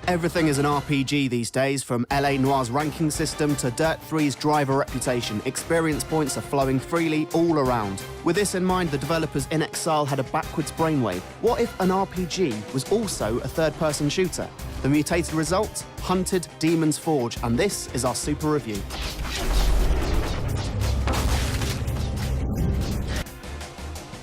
Everything is an RPG these days, from LA Noir's ranking system to Dirt 3's driver reputation. Experience points are flowing freely all around. With this in mind, the developers inXile had a backwards brainwave. What if an RPG was also a third-person shooter? The mutated result? Hunted Demon's Forge, and this is our super review.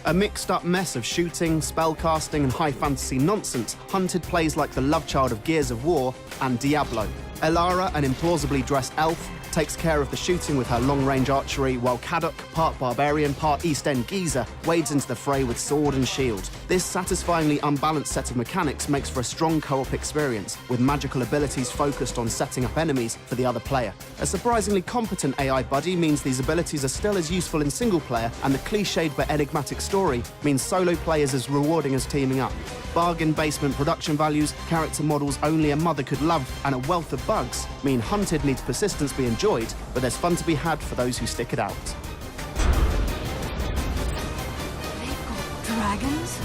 A mixed-up mess of shooting, spellcasting and high fantasy nonsense, Hunted plays like the love child of Gears of War and Diablo. Elara, an implausibly dressed elf, takes care of the shooting with her long-range archery, while Kadok, part barbarian, part East End geezer, wades into the fray with sword and shield. This satisfyingly unbalanced set of mechanics makes for a strong co-op experience, with magical abilities focused on setting up enemies for the other player. A surprisingly competent AI buddy means these abilities are still as useful in single player, and the cliched but enigmatic story means solo play is as rewarding as teaming up. Bargain basement production values, character models only a mother could love, and a wealth of bugs mean Hunted needs persistence be enjoyed, but there's fun to be had for those who stick it out. They've got dragons?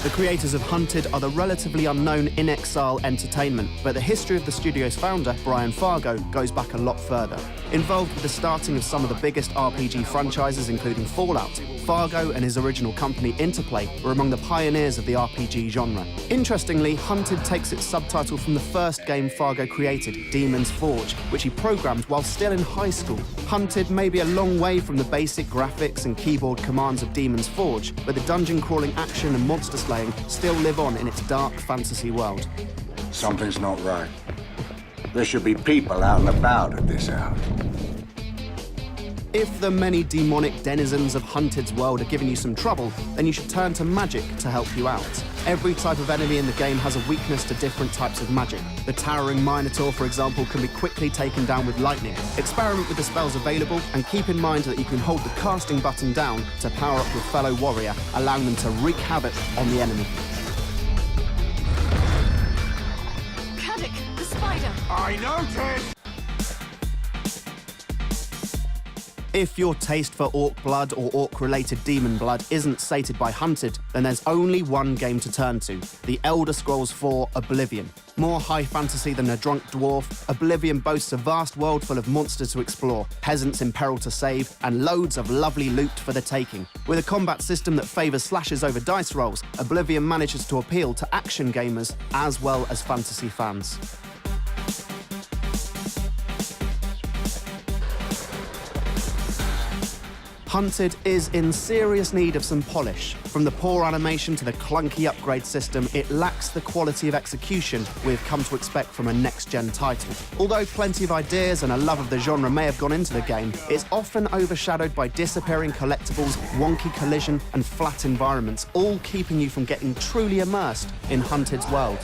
The creators of Hunted are the relatively unknown inXile Entertainment, but the history of the studio's founder, Brian Fargo, goes back a lot further. Involved with the starting of some of the biggest RPG franchises, including Fallout, Fargo and his original company Interplay were among the pioneers of the RPG genre. Interestingly, Hunted takes its subtitle from the first game Fargo created, Demon's Forge, which he programmed while still in high school. Hunted may be a long way from the basic graphics and keyboard commands of Demon's Forge, but the dungeon-crawling action and monster slaying still live on in its dark fantasy world. Something's not right. There should be people out and about at this hour. If the many demonic denizens of Hunted's world are giving you some trouble, then you should turn to magic to help you out. Every type of enemy in the game has a weakness to different types of magic. The towering Minotaur, for example, can be quickly taken down with lightning. Experiment with the spells available, and keep in mind that you can hold the casting button down to power up your fellow warrior, allowing them to wreak havoc on the enemy. Kadok, the spider! I noticed! If your taste for orc blood or orc-related demon blood isn't sated by Hunted, then there's only one game to turn to, The Elder Scrolls IV: Oblivion. More high fantasy than a drunk dwarf, Oblivion boasts a vast world full of monsters to explore, peasants in peril to save, and loads of lovely loot for the taking. With a combat system that favours slashes over dice rolls, Oblivion manages to appeal to action gamers as well as fantasy fans. Hunted is in serious need of some polish. From the poor animation to the clunky upgrade system, it lacks the quality of execution we've come to expect from a next-gen title. Although plenty of ideas and a love of the genre may have gone into the game, it's often overshadowed by disappearing collectibles, wonky collision, and flat environments, all keeping you from getting truly immersed in Hunted's world.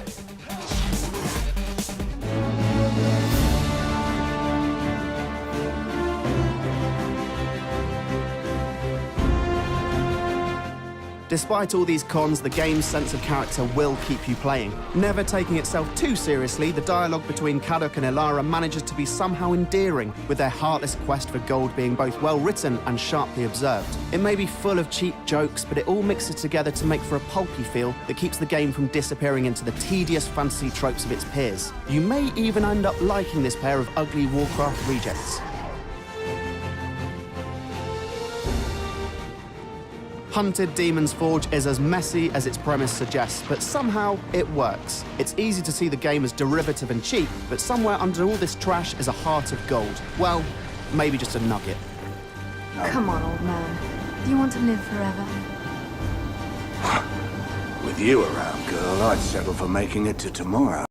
Despite all these cons, the game's sense of character will keep you playing. Never taking itself too seriously, the dialogue between Kadok and Elara manages to be somehow endearing, with their heartless quest for gold being both well-written and sharply observed. It may be full of cheap jokes, but it all mixes together to make for a pulpy feel that keeps the game from disappearing into the tedious fantasy tropes of its peers. You may even end up liking this pair of ugly Warcraft rejects. Hunted Demon's Forge is as messy as its premise suggests, but somehow it works. It's easy to see the game as derivative and cheap, but somewhere under all this trash is a heart of gold. Well, maybe just a nugget. Come on, old man. Do you want to live forever? With you around, girl, I'd settle for making it to tomorrow.